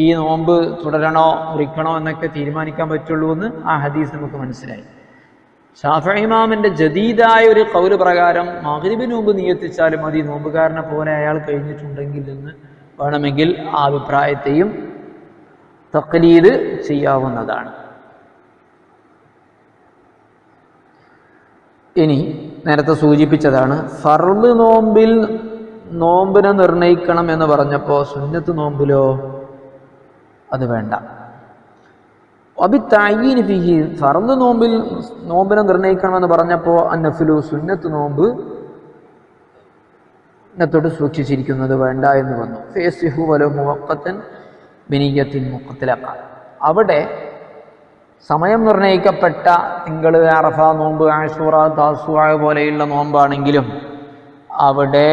ഈ നോമ്പ് തുടരണോ മുറിക്കണോ എന്നൊക്കെ തീരുമാനിക്കാൻ പറ്റുള്ളൂ എന്ന് ആ ഹദീസ് നമുക്ക് മനസ്സിലായി. ശാഫിഈ ഇമാമിന്റെ ജദീദായ ഒരു ഖൗല് പ്രകാരം മഗ്രിബിന് മുമ്പ് നിയത്തിച്ചാലും മതി, നോമ്പുകാരനെ പോലെ അയാൾ കഴിഞ്ഞിട്ടുണ്ടെങ്കിൽ എന്ന് വേണമെങ്കിൽ ആ അഭിപ്രായത്തെയും തഖ്ലീദ് ചെയ്യാവുന്നതാണ്. ഇനി നേരത്തെ സൂചിപ്പിച്ചതാണ്, ഫർള് നോമ്പിൽ നോമ്പിനെ നിർണയിക്കണം എന്ന് പറഞ്ഞപ്പോൾ സുന്നത്ത് നോമ്പിലോ അത് വേണ്ട. അബിത്തഈനി ഫീഹി, ഫർള് നോമ്പിൽ നോമ്പിനെ നിർണയിക്കണമെന്ന് പറഞ്ഞപ്പോൾ അന്നഫിലു, സുന്നത്ത് നോമ്പ് ത്തോട്ട് സൂക്ഷിച്ചിരിക്കുന്നത് വേണ്ട എന്ന് വന്നു. ഫയസിഹു വലോ മുവഖ്ഖതൻ ബിനിയ്യത്തിൻ മുഖ്തലഖ, അവിടെ സമയം നിർണയിക്കപ്പെട്ട തിങ്കൾ, അറഫ നോമ്പ്, ആശൂറ, താസുആ പോലെയുള്ള നോമ്പാണെങ്കിലും അവിടെ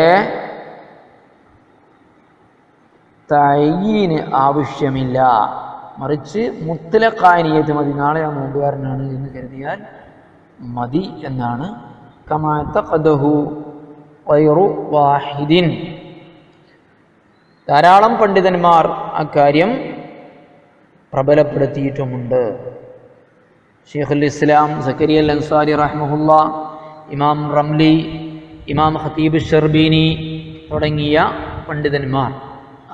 തഈന് ആവശ്യമില്ല. മറിച്ച് മുത്ലഖായ നിയ്യത്ത് മതി, നാളെ ആ നോമ്പുകാരനാണ് എന്ന് കരുതിയാൽ മതി എന്നാണ്. കമാ തഖദഹു ഗൈറു വാഹിദിൻ, ധാരാളം പണ്ഡിതന്മാർ അക്കാര്യം പ്രബലപ്പെടുത്തിയിട്ടുമുണ്ട്. ശൈഖുൽ ഇസ്ലാം സക്കരിയ അൽ അൻസാരി റഹ്മഹുല്ലാ, ഇമാം റംലി, ഇമാം ഖതീബ് ഷർബീനി തുടങ്ങിയ പണ്ഡിതന്മാർ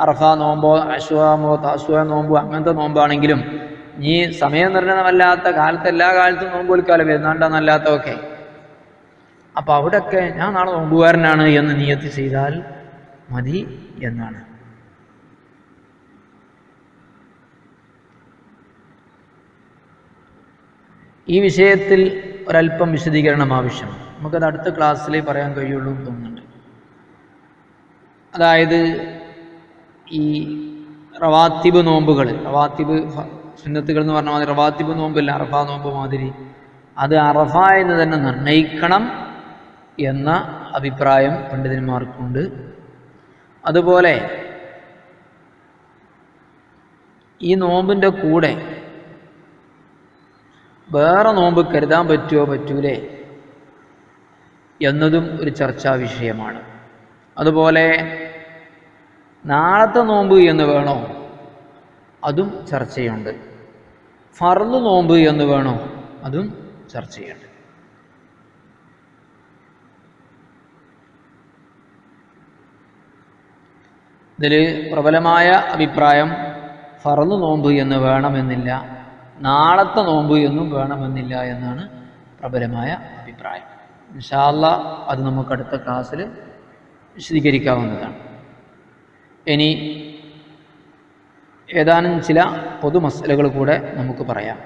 അറഫ നോമ്പോ അശ്വാമോ താസുആ നോമ്പോ അങ്ങനത്തെ നോമ്പാണെങ്കിലും ഈ സമയം നിർണ്ണയമല്ലാത്ത കാലത്ത് എല്ലാ കാലത്തും നോമ്പ് വിൽക്കാലോ, വരുന്നാണ്ടെന്നല്ലാത്തതൊക്കെ, അപ്പോൾ അവിടെയൊക്കെ ഞാൻ നാളെ നോമ്പുകാരനാണ് എന്ന് നിയത്ത് ചെയ്താൽ മതി എന്നാണ്. ഈ വിഷയത്തിൽ ഒരല്പം വിശദീകരണം ആവശ്യം. നമുക്കത് അടുത്ത ക്ലാസ്സിലേ പറയാൻ കഴിയുള്ളൂ എന്ന് തോന്നുന്നുണ്ട്. അതായത് ഈ റവാത്തിബ് നോമ്പുകൾ, റവാത്തിബ് സുന്നത്തുകൾ എന്ന് പറഞ്ഞ മാതിരി റവാത്തിബ് നോമ്പില്ല, അറഫ നോമ്പ് മാതിരി അത് അറഫ എന്ന് തന്നെ നിർണയിക്കണം എന്ന അഭിപ്രായം പണ്ഡിതന്മാർക്കുണ്ട്. അതുപോലെ ഈ നോമ്പിൻ്റെ കൂടെ വേറെ നോമ്പ് കരുതാൻ പറ്റുമോ പറ്റൂലേ എന്നതും ഒരു ചർച്ചാ വിഷയമാണ്. അതുപോലെ നാളത്തെ നോമ്പ് എന്ന് വേണോ, അതും ചർച്ചയുണ്ട്. ഫർള് നോമ്പ് എന്ന് വേണോ, അതും ചർച്ചയുണ്ട്. ഇതിൽ പ്രബലമായ അഭിപ്രായം ഫർള് നോമ്പ് എന്ന് വേണമെന്നില്ല, നാളത്തെ നോമ്പ് എന്നും വേണമെന്നില്ല എന്നാണ് പ്രബലമായ അഭിപ്രായം. ഇൻഷാ അല്ലാഹ് അത് നമുക്ക് അടുത്ത ക്ലാസ്സിൽ വിശദീകരിക്കാവുന്നതാണ്. ഇനി ഏതാനും ചില പൊതു മസലകൾ കൂടെ നമുക്ക് പറയാം.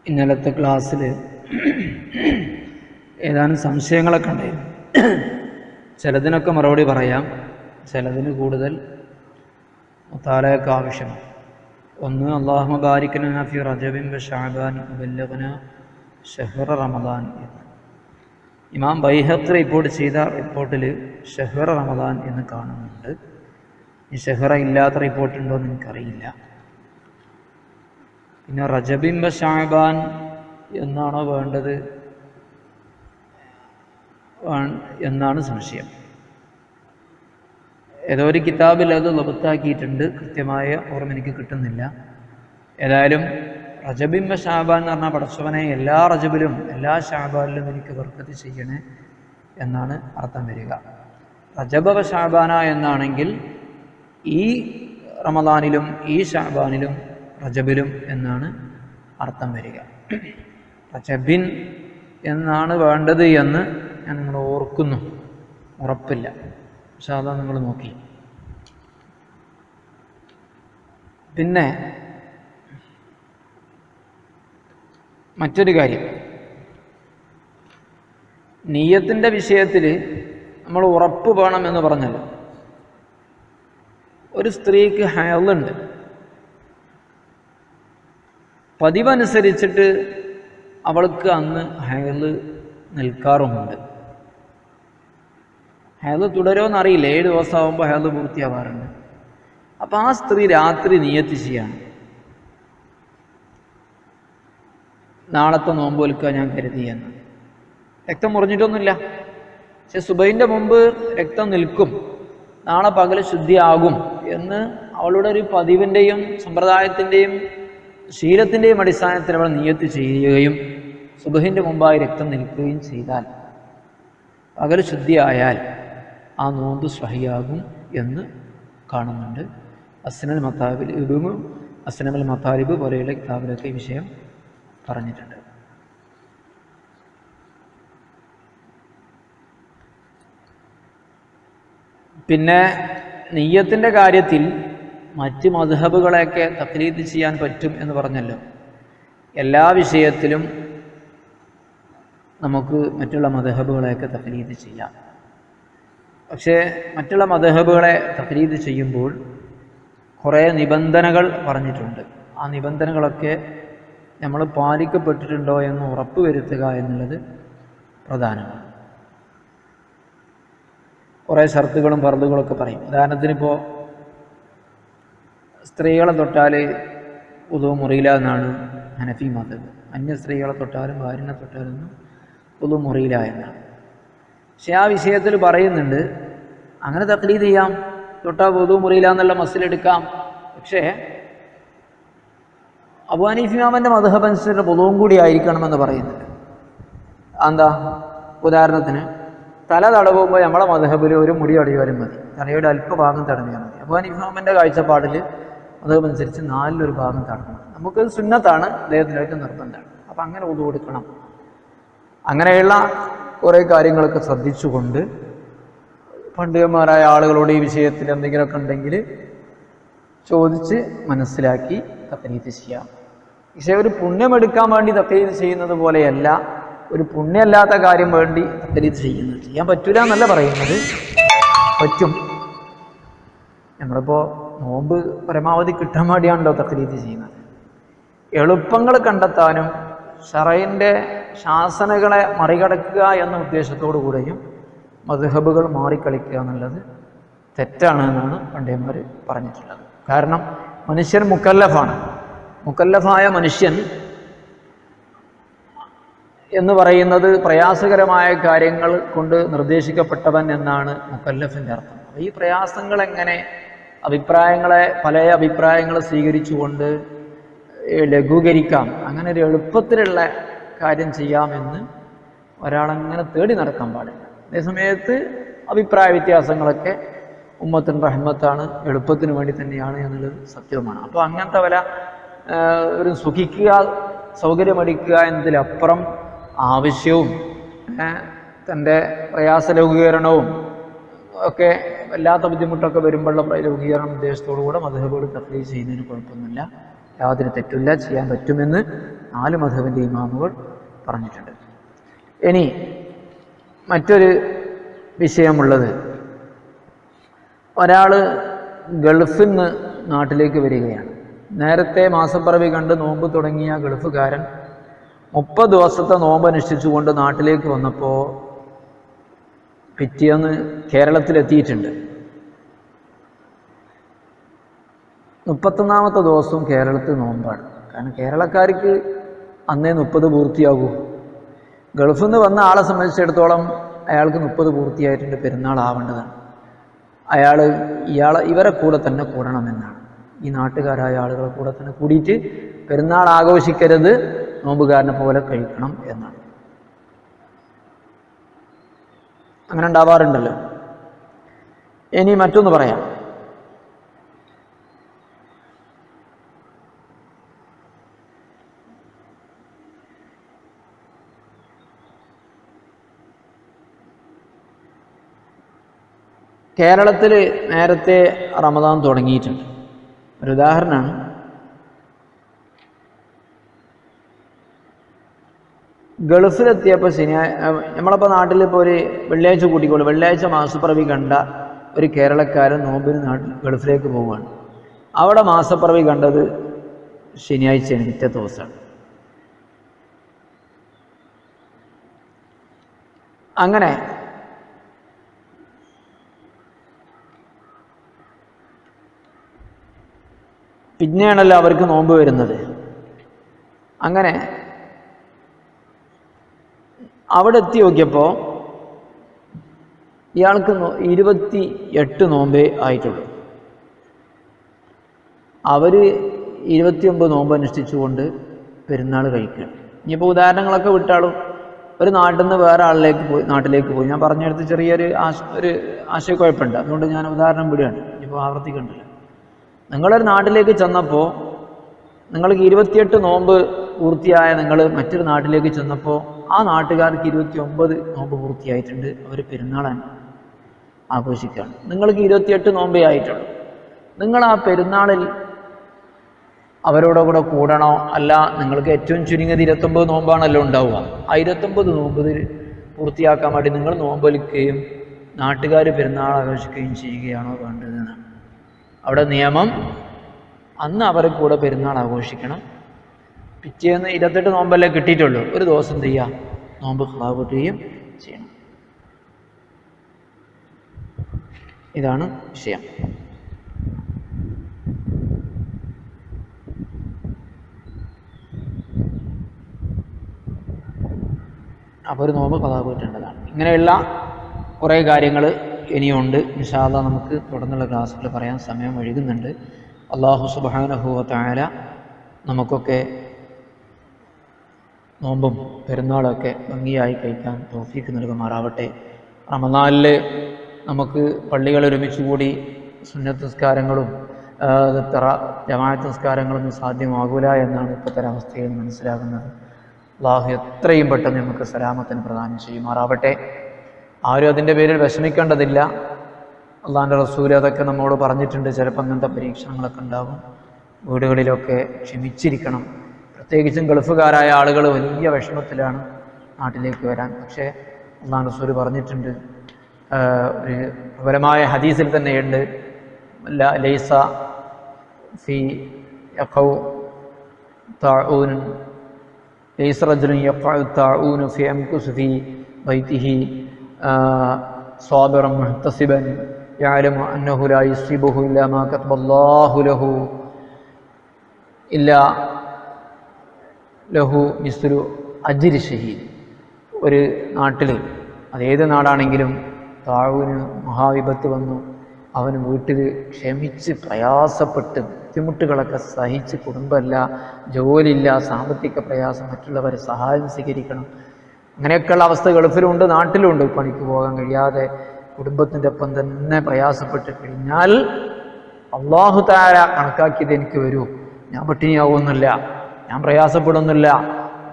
ഇന്നലത്തെ ക്ലാസ്സിൽ ഏതാനും സംശയങ്ങളൊക്കെ ഉണ്ടായിരുന്നു. ചിലതിനൊക്കെ മറുപടി പറയാം, ചിലതിന് കൂടുതൽ മുത്താലയൊക്കെ ആവശ്യമാണ്. ഒന്ന്, അല്ലാഹുമ്മ ബാരിക് ലനാ ഫി റജബിൻ വ ശഅബാൻ വബല്ലിഗ്നാ ശഹ്റ റമദാൻ. ഇമാം ബൈഹഖി റിപ്പോർട്ട് ചെയ്ത റിപ്പോർട്ടിൽ ശഹ്റ റമദാൻ എന്ന് കാണുന്നുണ്ട്. ഈ ശഹ്റ ഇല്ലാത്ത റിപ്പോർട്ടുണ്ടോ എന്ന് എനിക്കറിയില്ല. പിന്നെ റജബിൻ വ ശഅബാൻ എന്നാണോ വേണ്ടത് എന്നാണ് സംശയം. ഏതോ ഒരു കിതാബിൽ അത് ലബത്താക്കിയിട്ടുണ്ട്, കൃത്യമായ ഓർമ്മ എനിക്ക് കിട്ടുന്നില്ല. ഏതായാലും റജബിൻ വ ശഅബാൻ എന്ന് പറഞ്ഞാൽ പടച്ചവനെ എല്ലാ റജബിലും എല്ലാ ശഅബാനിലും എനിക്ക് ബർക്കത്ത് ചെയ്യണേ എന്നാണ് അർത്ഥം വരിക. റജബ വ ശഅബാന എന്നാണെങ്കിൽ ഈ റമദാനിലും ഈ ശഅബാനിലും റജബിലും എന്നാണ് അർത്ഥം വരിക. റജബിൻ എന്നാണ് വേണ്ടത് എന്ന് ഞാൻ നിങ്ങൾ ഓർക്കുന്നു, ഉറപ്പില്ല. പക്ഷെ അതാ നിങ്ങൾ നോക്കി. പിന്നെ മറ്റൊരു കാര്യം, നിയ്യത്തിൻ്റെ വിഷയത്തിൽ നമ്മൾ ഉറപ്പ് വേണമെന്ന് പറഞ്ഞല്ലോ. ഒരു സ്ത്രീക്ക് ഹയളുണ്ട്, പതിവനുസരിച്ചിട്ട് അവൾക്ക് അന്ന് ഹയല് നിൽക്കാറുമുണ്ട്. ഹയല് തുടരുമെന്നറിയില്ല, 7 ദിവസമാകുമ്പോൾ ഹയല് പൂർത്തിയാവാറുണ്ട്. അപ്പം ആ സ്ത്രീ രാത്രി നിയ്യത്ത് ചെയ്യാണ്, നാളത്തെ നോമ്പ് വിൽക്കാൻ ഞാൻ കരുതിയെന്ന്. രക്തം മുറിഞ്ഞിട്ടൊന്നുമില്ല, പക്ഷെ സുബഹിൻ്റെ മുമ്പ് രക്തം നിൽക്കും, നാളെ പകൽ ശുദ്ധിയാകും എന്ന് അവളുടെ ഒരു പതിവിൻ്റെയും സമ്പ്രദായത്തിൻ്റെയും ശീലത്തിൻ്റെയും അടിസ്ഥാനത്തിൽ അവൾ നിയ്യത്ത് ചെയ്യുകയും സുബഹിൻ്റെ മുമ്പായി രക്തം നിൽക്കുകയും ചെയ്താൽ, പകൽ ശുദ്ധിയായാൽ ആ നോമ്പ് സ്വഹിയാകും എന്ന് കാണുന്നുണ്ട്. അസ്നൽ മത്താലിബ് പോലെയുള്ള കിതാബിലൊക്കെ ഈ വിഷയം പറഞ്ഞിട്ടുണ്ട്. പിന്നെ നിയ്യത്തിൻ്റെ കാര്യത്തിൽ മറ്റ് മദ്ഹബുകളെയൊക്കെ തഖ്ലീദ് ചെയ്യാൻ പറ്റും എന്ന് പറഞ്ഞല്ലോ. എല്ലാ വിഷയത്തിലും നമുക്ക് മറ്റുള്ള മദ്ഹബുകളെയൊക്കെ തഖ്ലീദ് ചെയ്യാം. പക്ഷേ മറ്റുള്ള മദ്ഹബുകളെ തഖ്ലീദ് ചെയ്യുമ്പോൾ കുറേ നിബന്ധനകൾ പറഞ്ഞിട്ടുണ്ട്. ആ നിബന്ധനകളൊക്കെ നമ്മൾ പാലിക്കപ്പെട്ടിട്ടുണ്ടോ എന്ന് ഉറപ്പ് വരുത്തുക എന്നുള്ളത് പ്രധാനമാണ്. കുറേ ഷർത്തുകളും ഫർളുകളൊക്കെ പറയും. ഉദാഹരണത്തിനിപ്പോൾ സ്ത്രീകളെ തൊട്ടാൽ വുളു മുറിയില്ല എന്നാണ് ഹനഫി മദ്ഹബ്. അന്യ സ്ത്രീകളെ തൊട്ടാലും ഭാര്യനെ തൊട്ടാലൊന്നും വുളു മുറിയില്ല എന്നാണ്. പക്ഷെ ആ വിഷയത്തിൽ പറയുന്നുണ്ട് അങ്ങനെ തഖ്ലീദ് ചെയ്യാം, തൊട്ടാൽ വുളു മുറിയില്ല എന്നുള്ള മസ്അലെടുക്കാം. പക്ഷേ അബൂ ഹനീഫ ഇമാമിൻ്റെ മദ്ഹബ് അനുസരിച്ച് വുളുവും കൂടി ആയിരിക്കണമെന്ന് പറയുന്നുണ്ട്. എന്താ? ഉദാഹരണത്തിന് തല തടവുമ്പോൾ നമ്മളെ മദ്ഹബിൽ ഒരു മുടി തടയുവാനും മതി, തലയുടെ അല്പഭാഗം തടഞ്ഞാൽ മതി. അബൂ ഹനീഫ ഇമാമിൻ്റെ കാഴ്ചപ്പാടിൽ മദ്ഹബ് അനുസരിച്ച് 4 ഭാഗം തടയണം. നമുക്ക് സുന്നത്താണ്, അദ്ദേഹത്തിലേക്ക് നിർബന്ധമാണ്. അപ്പം അങ്ങനെ വുളു കൊടുക്കണം. അങ്ങനെയുള്ള കുറേ കാര്യങ്ങളൊക്കെ ശ്രദ്ധിച്ചുകൊണ്ട് പണ്ഡിതന്മാരായ ആളുകളോട് ഈ വിഷയത്തിൽ എന്തെങ്കിലുമൊക്കെ ഉണ്ടെങ്കിൽ ചോദിച്ച് മനസ്സിലാക്കി തഖ്ലീദ് ചെയ്യാം. പക്ഷേ ഒരു പുണ്യമെടുക്കാൻ വേണ്ടി തഖ്ലീദ് ചെയ്യുന്നത് പോലെയല്ല, ഒരു പുണ്യമല്ലാത്ത കാര്യം വേണ്ടി തഖ്ലീദ് ചെയ്യുന്നത്. ചെയ്യാൻ പറ്റൂല എന്നല്ല പറയുന്നത്, പറ്റും. നമ്മളിപ്പോൾ നോമ്പ് പരമാവധി കിട്ടാൻ വേണ്ടിയാണല്ലോ തഖ്ലീദ് ചെയ്യുന്നത്. എളുപ്പങ്ങൾ കണ്ടെത്താനും ശറയിൻ്റെ ശാസനകളെ മറികടക്കുക എന്ന ഉദ്ദേശത്തോടു കൂടെയും മദ്ഹബുകൾ മാറിക്കളിക്കുക എന്നുള്ളത് തെറ്റാണ് എന്നാണ് പണ്ഡിതന്മാർ പറഞ്ഞിട്ടുള്ളത്. കാരണം മനുഷ്യൻ മുക്കല്ലഫാണ്. മുക്കല്ലഫായ മനുഷ്യൻ എന്ന് പറയുന്നത് പ്രയാസകരമായ കാര്യങ്ങൾ കൊണ്ട് നിർദ്ദേശിക്കപ്പെട്ടവൻ എന്നാണ് മുക്കല്ലഫിൻ്റെ അർത്ഥം. ഈ പ്രയാസങ്ങൾ എങ്ങനെ പല അഭിപ്രായങ്ങളെ സ്വീകരിച്ചുകൊണ്ട് ലഘൂകരിക്കാം, അങ്ങനെ ഒരു എളുപ്പത്തിലുള്ള കാര്യം ചെയ്യാമെന്ന് ഒരാളങ്ങനെ തേടി നടക്കാൻ പാടില്ല. അതേസമയത്ത് അഭിപ്രായ വ്യത്യാസങ്ങളൊക്കെ ഉമ്മത്തിന് റഹ്മത്താണ്, എളുപ്പത്തിന് വേണ്ടി തന്നെയാണ് എന്നുള്ളത് സത്യവുമാണ്. അപ്പോൾ അങ്ങനത്തെ ഒരു സുഖിക്കുക, സൗകര്യമടിക്കുക എന്നതിലപ്പുറം ആവശ്യവും തൻ്റെ പ്രയാസ ലഘൂകരണവും ഒക്കെ വല്ലാത്ത ബുദ്ധിമുട്ടൊക്കെ വരുമ്പോഴുള്ള ലഘൂകരണ ഉദ്ദേശത്തോടു കൂടെ മദ്ഹബുകൾ തഖ്ലീദ് ചെയ്യുന്നതിന് കുഴപ്പമൊന്നുമില്ല, യാതൊരു തെറ്റില്ല, ചെയ്യാൻ പറ്റുമെന്ന് 4 മദ്ഹബിൻ്റെ ഇമാമുകൾ പറഞ്ഞിട്ടുണ്ട്. ഇനി മറ്റൊരു വിഷയമുള്ളത്, ഒരാൾ ഗൾഫിൽ നിന്ന് നാട്ടിലേക്ക് വരികയാണ്. നേരത്തെ മാസപ്പിറവി കണ്ട് നോമ്പ് തുടങ്ങിയ ഗൾഫുകാരൻ 30 ദിവസത്തെ നോമ്പ് അനുഷ്ഠിച്ചുകൊണ്ട് നാട്ടിലേക്ക് വന്നപ്പോൾ പിറ്റേന്ന് കേരളത്തിലെത്തിയിട്ടുണ്ട്. 31ാമത്തെ ദിവസവും കേരളത്തിൽ നോമ്പാണ്. കാരണം കേരളക്കാർക്ക് അന്നേ 30 പൂർത്തിയാകൂ. ഗൾഫിൽ നിന്ന് വന്ന ആളെ സംബന്ധിച്ചിടത്തോളം അയാൾക്ക് 30 പൂർത്തിയായിട്ടുണ്ട്, പെരുന്നാൾ ആവേണ്ടതാണ്. ഇവരെ കൂടെ തന്നെ കൂടണമെന്നാണ്. ഈ നാട്ടുകാരായ ആളുകളെ കൂടെ തന്നെ കൂടിയിട്ട് പെരുന്നാൾ ആഘോഷിക്കരുത്, നോമ്പുകാരനെ പോലെ കഴിക്കണം എന്നാണ്. അങ്ങനെ ഉണ്ടാവാറുണ്ടല്ലോ. ഇനി മറ്റൊന്ന് പറയാം. കേരളത്തിൽ നേരത്തെ റമദാൻ തുടങ്ങിയിട്ടുണ്ട്. ഒരു ഉദാഹരണമാണ്, ഗൾഫിലെത്തിയപ്പോൾ നമ്മളിപ്പോൾ നാട്ടിലിപ്പോൾ ഒരു വെള്ളിയാഴ്ച കൂട്ടിക്കോളൂ, വെള്ളിയാഴ്ച മാസപ്പിറവി കണ്ട ഒരു കേരളക്കാരൻ നോമ്പിന് ഗൾഫിലേക്ക് പോവുകയാണ്. അവിടെ മാസപ്പിറവി കണ്ടത് ശനിയാഴ്ചയാണ്, പിറ്റത്തെ ദിവസമാണ്. അങ്ങനെ പിന്നെയാണല്ലോ അവർക്ക് നോമ്പ് വരുന്നത്. അങ്ങനെ അവിടെ എത്തി നോക്കിയപ്പോൾ ഇയാൾക്ക് 28 നോമ്പേ ആയിട്ടുള്ളൂ. അവർ 29 നോമ്പ് അനുഷ്ഠിച്ചുകൊണ്ട് പെരുന്നാൾ കഴിക്കുകയാണ്. ഇനിയിപ്പോൾ ഉദാഹരണങ്ങളൊക്കെ വിട്ടാളും ഒരു നാട്ടിൽ നിന്ന് വേറെ നാട്ടിലേക്ക് പോയി. ഞാൻ പറഞ്ഞെടുത്ത് ചെറിയൊരു ആശയക്കുഴപ്പമുണ്ട്, അതുകൊണ്ട് ഞാൻ ഉദാഹരണം വിടുകയാണ്. ഇപ്പോൾ ആവർത്തിക്കണ്ടല്ലോ. നിങ്ങളൊരു നാട്ടിലേക്ക് ചെന്നപ്പോൾ നിങ്ങൾക്ക് 28 നോമ്പ് പൂർത്തിയായ നിങ്ങൾ മറ്റൊരു നാട്ടിലേക്ക് ചെന്നപ്പോൾ ആ നാട്ടുകാർക്ക് 29 നോമ്പ് പൂർത്തിയായിട്ടുണ്ട്. അവർ പെരുന്നാൾ ആഘോഷിക്കുകയാണ്. നിങ്ങൾക്ക് 28 നോമ്പേ ആയിട്ടുള്ളൂ. നിങ്ങൾ ആ പെരുന്നാളിൽ അവരോട് കൂടെ കൂടണോ? അല്ല, നിങ്ങൾക്ക് ഏറ്റവും ചുരുങ്ങിയത് 29 നോമ്പാണല്ലോ ഉണ്ടാവുക. ആ 29 നോമ്പ് പൂർത്തിയാക്കാൻ വേണ്ടി നിങ്ങൾ നോമ്പൊലിക്കുകയും നാട്ടുകാർ പെരുന്നാൾ ആഘോഷിക്കുകയും ചെയ്യുകയാണോ വേണ്ടതെന്നാണ് അവിടെ നിയമം. അന്ന് അവരെ കൂടെ പെരുന്നാൾ ആഘോഷിക്കണം. പിറ്റേന്ന് 28 നോമ്പല്ലേ കിട്ടിയിട്ടുള്ളൂ. ഒരു ദിവസം എന്ത് ചെയ്യുക? നോമ്പ് ഖളാ ചെയ്യണം. ഇതാണ് വിഷയം. അപ്പോൾ ഒരു നോമ്പ് ഖളാ വീട്ടേണ്ടതാണ്. ഇങ്ങനെയുള്ള കുറേ കാര്യങ്ങൾ ഇനിയുണ്ട്. ഇൻഷാ അല്ലാഹ് നമുക്ക് തുടർന്നുള്ള ക്ലാസ്സുകൾ പറയാൻ സമയം വൈകുന്നുണ്ട്. അല്ലാഹു സുബ്ഹാനഹു വ തആല നമുക്കൊക്കെ നോമ്പും പെരുന്നാളൊക്കെ ഭംഗിയായി കഴിക്കാൻ തൗഫീഖ് നൽകുമാറാവട്ടെ. റമദാനിൽ നമുക്ക് പള്ളികൾ ഒരുമിച്ച് കൂടി സുന്നത്ത് നിസ്കാരങ്ങളും ജമാഅത്ത് നിസ്കാരങ്ങളൊന്നും സാധ്യമാകൂല എന്നാണ് ഇപ്പോഴത്തെ അവസ്ഥയിൽ മനസ്സിലാകുന്നത്. അല്ലാഹു എത്രയും പെട്ടെന്ന് നമുക്ക് സലാമത്തിന് പ്രദാനം ചെയ്യുമാറാവട്ടെ. ആരും അതിൻ്റെ പേരിൽ വിഷമിക്കേണ്ടതില്ല. അള്ളാഹിൻ്റെ റസൂൽ അതൊക്കെ നമ്മോട് പറഞ്ഞിട്ടുണ്ട്. ചിലപ്പോൾ അങ്ങനത്തെ പരീക്ഷണങ്ങളൊക്കെ ഉണ്ടാകും. വീടുകളിലൊക്കെ ക്ഷമിച്ചിരിക്കണം. പ്രത്യേകിച്ചും ഗൾഫുകാരായ ആളുകൾ വലിയ വിഷമത്തിലാണ് നാട്ടിലേക്ക് വരാൻ. പക്ഷേ അള്ളാഹിൻ്റെ റസൂൽ പറഞ്ഞിട്ടുണ്ട്, ഒരു പ്രബലമായ ഹദീസിൽ തന്നെയുണ്ട്, ലൈസ ഫി യഖൗ തഊൻ ലൈസ റജുലുൻ യഖഉ തഊൻ ഫി അംകുസ് ഫി ബൈതിഹി സാബിറൻ മുഹ്തസിബൻ യഅലമു അന്നഹു ലാ യുസിബുഹു ഇല്ലാ മാ കതബല്ലാഹു ലഹു മിസ്ലു അജ്രി ഷഹീദ്. ഒരു നാട്ടിൽ, അതേത് നാടാണെങ്കിലും, താഴൂന് മഹാവിപത്ത് വന്നു, അവന് വീട്ടിൽ ക്ഷമിച്ച് പ്രയാസപ്പെട്ട് ബുദ്ധിമുട്ടുകളൊക്കെ സഹിച്ച്, കുടുംബമല്ല, ജോലിയില്ല, സാമ്പത്തിക പ്രയാസം, മറ്റുള്ളവരെ സഹായം സ്വീകരിക്കണം, അങ്ങനെയൊക്കെയുള്ള അവസ്ഥ ഗൾഫിലുണ്ട്, നാട്ടിലുണ്ട്. പണിക്ക് പോകാൻ കഴിയാതെ കുടുംബത്തിൻ്റെ ഒപ്പം തന്നെ പ്രയാസപ്പെട്ട് കഴിഞ്ഞാൽ അല്ലാഹു തആല കണക്കാക്കിയത് എനിക്ക് വരൂ, ഞാൻ പട്ടിണിയാവുന്നില്ല, ഞാൻ പ്രയാസപ്പെടുന്നില്ല,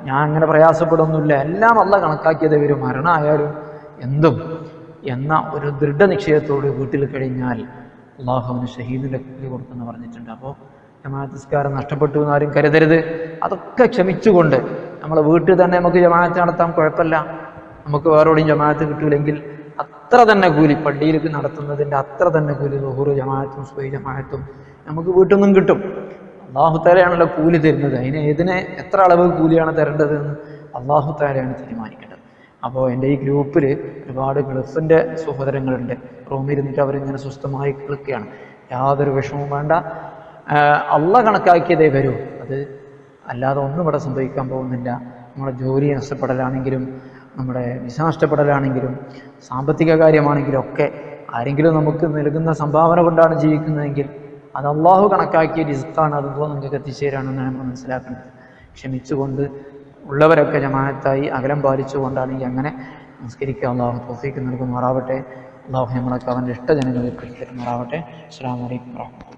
ഞാൻ അങ്ങനെ പ്രയാസപ്പെടുന്നില്ല, എല്ലാം അല്ലാഹു കണക്കാക്കിയത് വരും, മരണമായാലും എന്തും എന്ന ഒരു ദൃഢനിശ്ചയത്തോട് വീട്ടിൽ കഴിഞ്ഞാൽ അള്ളാഹു അവന് ഷഹീദിൻ്റെ കൂലി കൊടുത്തെന്ന് പറഞ്ഞിട്ടുണ്ട്. അപ്പോൾ ജമാഅത്ത് നിസ്കാരം നഷ്ടപ്പെട്ടു എന്നാരും കരുതരുത്. അതൊക്കെ ക്ഷമിച്ചുകൊണ്ട് നമ്മളെ വീട്ടിൽ തന്നെ നമുക്ക് ജമാഅത്ത് നടത്താൻ കുഴപ്പമില്ല. നമുക്ക് വേറെവിടെയും ജമാഅത്ത് കിട്ടൂലെങ്കിൽ അത്ര തന്നെ കൂലി, പള്ളിയിലേക്ക് നടത്തുന്നതിൻ്റെ അത്ര തന്നെ കൂലി ളുഹൂർ ജമാഅത്തും സുബഹി ജമാഅത്തും നമുക്ക് വീട്ടിൽ നിന്നും കിട്ടും. അല്ലാഹു തആലയാണല്ലോ കൂലി തരുന്നത്. ഇതിനെ എത്ര അളവ് കൂലിയാണ് തരേണ്ടതെന്ന് അല്ലാഹു തആലയാണ് തീരുമാനിക്കേണ്ടത്. അപ്പോൾ എൻ്റെ ഈ ഗ്രൂപ്പിൽ ഒരുപാട് ഗൾഫിൻ്റെ സഹോദരങ്ങളുണ്ട്. റൂമിരുന്നിട്ട് അവരിങ്ങനെ സ്വസ്ഥമായി കേൾക്കുകയാണ്. യാതൊരു വിഷമവും വേണ്ട. അള്ളാഹ് കണക്കാക്കിയതേ വരൂ. അത് അല്ലാതെ ഒന്നും ഇവിടെ സംഭവിക്കാൻ പോകുന്നില്ല. നമ്മുടെ ജോലി നഷ്ടപ്പെടലാണെങ്കിലും, നമ്മുടെ വിസ നഷ്ടപ്പെടലാണെങ്കിലും, സാമ്പത്തിക കാര്യമാണെങ്കിലും ഒക്കെ ആരെങ്കിലും നമുക്ക് നൽകുന്ന സംഭാവന കൊണ്ടാണ് ജീവിക്കുന്നതെങ്കിൽ അത് അള്ളാഹു കണക്കാക്കിയ റിസ്ക്കാണ്. അതുപോലെ നിങ്ങൾക്ക് എത്തിച്ചേരാണെന്നാണ് നമ്മൾ മനസ്സിലാക്കേണ്ടത്. ക്ഷമിച്ചുകൊണ്ട് ഉള്ളവരൊക്കെ ജമാഅത്തായി അകലം പാലിച്ചുകൊണ്ടാണെങ്കിൽ അങ്ങനെ നമസ്കരിക്കുക. അള്ളാഹു തൗഫീഖ് നൽകുമാറാവട്ടെ. അള്ളാഹു നമ്മളൊക്കെ അവൻ്റെ ഇഷ്ടജനങ്ങളിൽ പെടുത്തരുമാറാവട്ടെ. അസ്സലാമു അലൈക്കും വറഹ്മത്തുള്ളാഹി.